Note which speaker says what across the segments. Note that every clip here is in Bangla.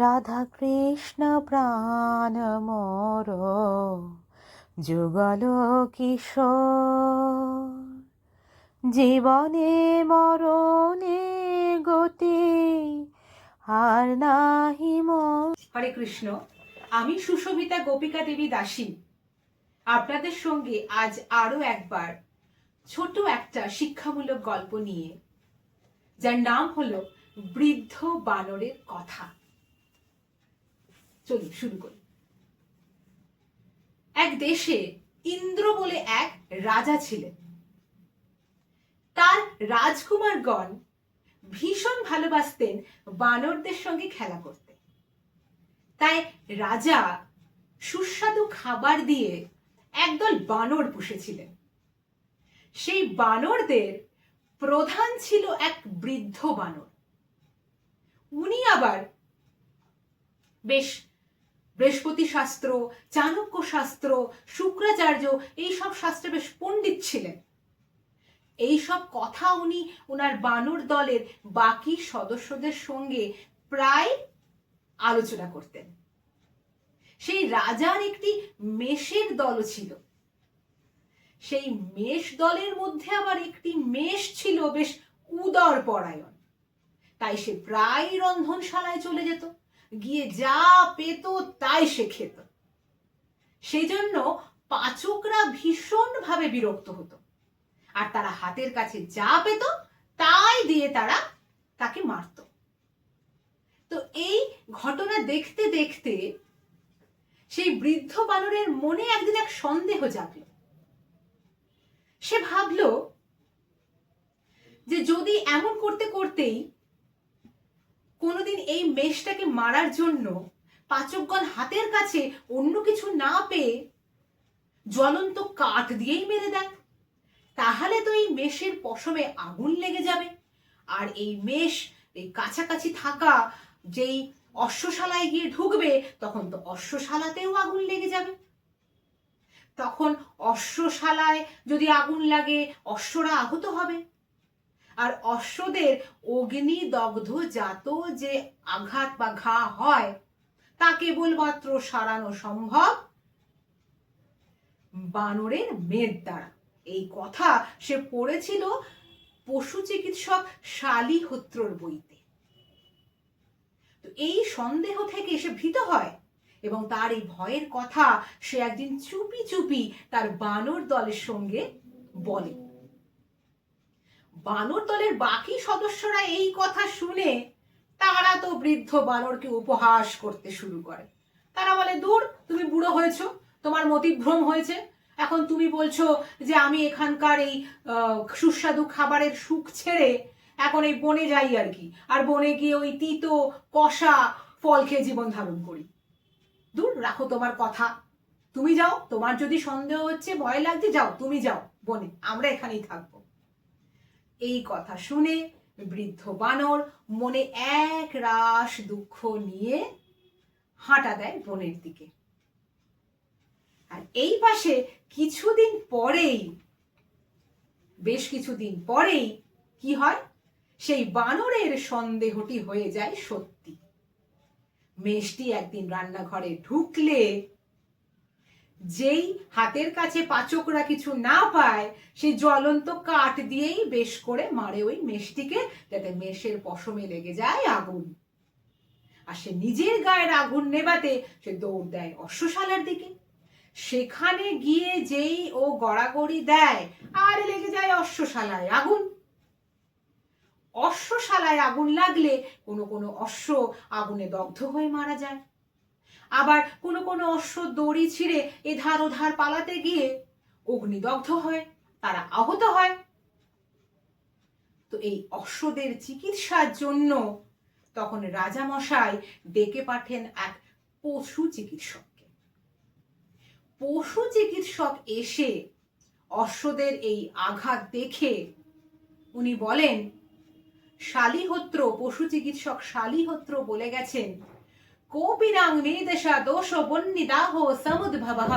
Speaker 1: রাধা কৃষ্ণ প্রাণ মোর যুগল কিশোর, জীবনে মরণে গতি আর নাহি মোর।
Speaker 2: হরে কৃষ্ণ। আমি সুশোভিতা গোপিকা দেবী দাসী আপনাদের সঙ্গে আজ আরো একবার ছোট একটা শিক্ষামূলক গল্প নিয়ে, যার নাম হলো বৃদ্ধ বানরের কথা। চলুন শুরু করি। এক দেশে ইন্দ্র বলে এক রাজা ছিলেন। তার রাজকুমারগণ ভীষণ ভালোবাসতেন বানরদের সঙ্গে খেলা করতে। তাই রাজা সুস্বাদু খাবার দিয়ে একদল বানর পুষেছিলেন। সেই বানরদের প্রধান ছিল এক বৃদ্ধ বানর। উনি আবার বেশ বৃহস্পতি শাস্ত্র, চাণক্য শাস্ত্র, শুক্রাচার্য এইসব শাস্ত্রে বেশ পণ্ডিত ছিলেন। এইসব কথা উনি ওনার বানর দলের বাকি সদস্যদের সঙ্গে প্রায় আলোচনা করতেন। সেই রাজার একটি মেষের দলও ছিল। সেই মেষ দলের মধ্যে আবার একটি মেষ ছিল বেশ উদর পরায়ণ। তাই সে প্রায় রন্ধনশালায় চলে যেত, গিয়ে যা পেত তাই সে খেত। সেজন্য পাচকরা ভীষণ ভাবে বিরক্ত হতো, আর তারা হাতের কাছে যা পেত তাই দিয়ে তারা তাকে মারত। তো এই ঘটনা দেখতে দেখতে সেই বৃদ্ধ বানরের মনে একদিন এক সন্দেহ জাগলো। সে ভাবলো যে যদি এমন করতে করতেই কোনোদিন এই মেষটাকে মারার জন্য পাচকগণ হাতের কাছে অন্য কিছু না পেয়ে জ্বলন্ত কাঠ দিয়েই মেরে দেয়, তাহলে তো এই মেষের পশমে আগুন লেগে যাবে, আর এই মেষ এই কাছাকাছি থাকা যেই অশ্বশালায় গিয়ে ঢুকবে তখন তো অশ্বশালাতেও আগুন লেগে যাবে। তখন অশ্বশালায় যদি আগুন লাগে অশ্বরা আহত হবে, আর অশ্বদের অগ্নিদগ্ধ জাত যে আঘাত বা ঘা হয় তা কেবলমাত্র সারানো সম্ভব বানরের মেদ দ্বারা। এই কথা সে পড়েছিল পশু চিকিৎসক শালিহোত্রর বইতে। তো এই সন্দেহ থেকে সে ভীত হয় এবং তার এই ভয়ের কথা সে একদিন চুপি চুপি তার বানর দলের সঙ্গে বলে। বানর দলের বাকি সদস্যরা এই কথা শুনে তারা তো বৃদ্ধ বানরকে উপহাস করতে শুরু করে। তারা বলে, দূর, তুমি বুড়ো হয়েছো, তোমার মতিভ্রম হয়েছে, এখন তুমি বলছো যে আমি এখানকার এই সুস্বাদু খাবারের সুখ ছেড়ে এখন এই বনে যাই আর কি, আর বনে গিয়ে ওই তিতো কষা ফল খেয়ে জীবন ধারণ করি। দূর, রাখো তোমার কথা, তুমি যাও, তোমার যদি সন্দেহ হচ্ছে, ভয় লাগছে, যাও, তুমি যাও বনে, আমরা এখানেই থাকবো। এই কথা শুনে বৃদ্ধ বানর মনে এক রাশ দুঃখ নিয়ে হাঁটা দেয় বনের দিকে। আর এই পাশে বেশ কিছুদিন পরেই কি হয়, সেই বানরের সন্দেহটি হয়ে যায় সত্যি। মেষটি একদিন রান্নাঘরে ঢুকলে যেই হাতের কাছে পাচকরা কিছু না পায়, সেই জ্বলন্ত কাঠ দিয়েই বেশ করে মারে ওই মেষটিকে, যাতে মেষের পশমে লেগে যায় আগুন। আর সে নিজের গায়ের আগুন নেভাতে সে দৌড় দেয় অশ্বশালার দিকে। সেখানে গিয়ে যেই ও গড়াগড়ি দেয়, আর লেগে যায় অশ্বশালায় আগুন। অশ্বশালায় আগুন লাগলে কোনো কোনো অশ্ব আগুনে দগ্ধ হয়ে মারা যায়, আবার কোনো কোনো অশ্ব দড়ি ছিঁড়ে এধার ওধার পালাতে গিয়ে অগ্নিদগ্ধ হয়, তারা আহত হয়। তো এই অশ্বদের চিকিৎসার জন্য তখন রাজামশাই ডেকে পাঠেন এক পশু চিকিৎসককে। পশু চিকিৎসক এসে অশ্বদের এই আঘাত দেখে উনি বলেন, শালিহোত্র, পশু চিকিৎসক শালিহোত্র বলে গেছেন, কোপিনাং মেদেশা দোষ বন্নিদাহ সমুদ্ভবঃ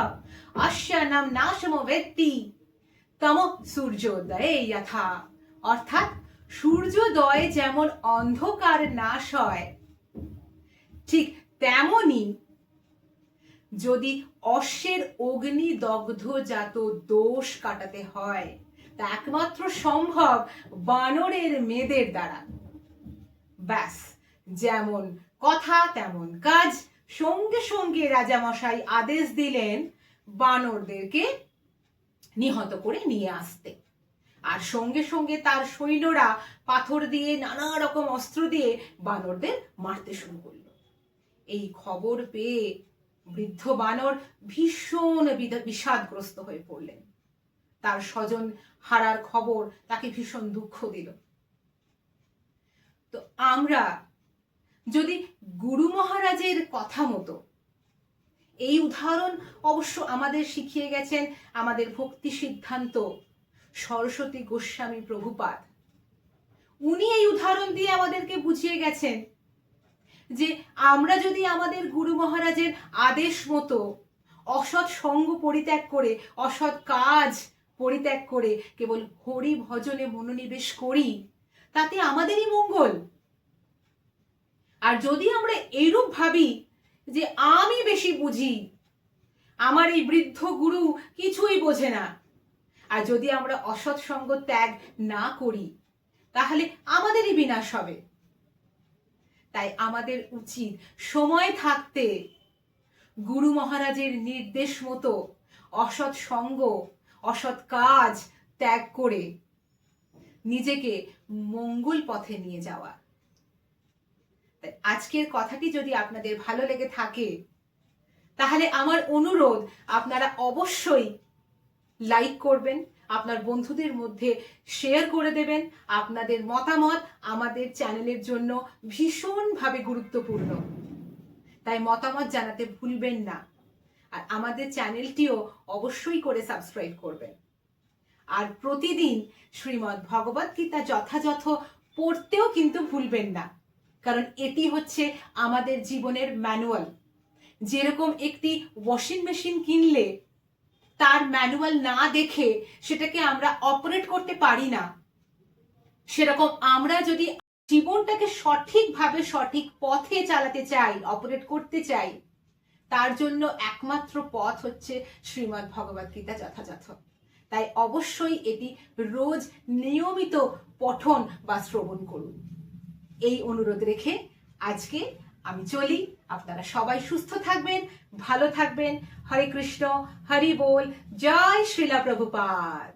Speaker 2: আস্যানাম নাশমো বেত্তি তম সূর্যোদয়ে যথা। অর্থাৎ সূর্যোদয় যেমন অন্ধকার নাশ হয়, ঠিক তেমনি যদি অশ্বের অগ্নিদগ্ধজাত দোষ কাটাতে হয় তা একমাত্র সম্ভব বানরের মেয়েদের দ্বারা। ব্যাস, যেমন কথা তেমন কাজ। সঙ্গে সঙ্গে রাজামশাই আদেশ দিলেন বানরদেরকে নিহত করে নিয়ে আসতে। আর সঙ্গে সঙ্গে তার সৈন্যরা পাথর দিয়ে নানা রকম অস্ত্র দিয়ে বানরদের মারতে শুরু করলো। এই খবর পেয়ে বৃদ্ধ বানর ভীষণ বিষাদগ্রস্ত হয়ে পড়লেন। তার স্বজন হারার খবর তাকে ভীষণ দুঃখ দিল। তো আমরা যদি গুরু মহারাজের কথা মতো, এই উদাহরণ অবশ্য আমাদের শিখিয়ে গেছেন আমাদের ভক্তি সিদ্ধান্ত সরস্বতী গোস্বামী প্রভুপাদ। উনি এই উদাহরণ দিয়ে আমাদেরকে বুঝিয়ে গেছেন যে আমরা যদি আমাদের গুরু মহারাজের আদেশ মতো অসৎ সঙ্গ পরিত্যাগ করে, অসৎ কাজ পরিত্যাগ করে কেবল হরি ভজনে মনোনিবেশ করি, তাতে আমাদেরই মঙ্গল। আর যদি আমরা এইরূপ ভাবি যে আমি বেশি বুঝি, আমার এই বৃদ্ধ গুরু কিছুই বোঝে না, আর যদি আমরা অসৎ সঙ্গ ত্যাগ না করি, তাহলে আমাদেরই বিনাশ হবে। তাই আমাদের উচিত সময় থাকতে গুরু মহারাজের নির্দেশ মতো অসৎ সঙ্গ, অসৎ কাজ ত্যাগ করে নিজেকে মঙ্গল পথে নিয়ে যাওয়া। তাই আজকের কথাটি যদি আপনাদের ভালো লেগে থাকে, তাহলে আমার অনুরোধ আপনারা অবশ্যই লাইক করবেন, আপনার বন্ধুদের মধ্যে শেয়ার করে দেবেন। আপনাদের মতামত আমাদের চ্যানেলের জন্য ভীষণভাবে গুরুত্বপূর্ণ, তাই মতামত জানাতে ভুলবেন না। আর আমাদের চ্যানেলটিও অবশ্যই করে সাবস্ক্রাইব করবেন। আর প্রতিদিন শ্রীমদ্ ভগবত গীতা যথাযথ পড়তেও কিন্তু ভুলবেন না, কারণ এটি হচ্ছে আমাদের জীবনের ম্যানুয়াল। যেরকম একটি ওয়াশিং মেশিন কিনলে তার ম্যানুয়াল না দেখে সেটাকে আমরা অপারেট করতে পারি না, সেরকম আমরা যদি জীবনটাকে সঠিকভাবে সঠিক পথে চালাতে চাই, অপারেট করতে চাই, তার জন্য একমাত্র পথ হচ্ছে শ্রীমদ্ ভগবত গীতা যথাযথ। তাই অবশ্যই এটি রোজ নিয়মিত পঠন বা শ্রবণ করুন। এই অনুরোধ রেখে আজকে আমি চলি। আপনারা সবাই সুস্থ থাকবেন, ভালো থাকবেন। হরে কৃষ্ণ, হরি বল, জয় শ্রীলা প্রভুপাদ।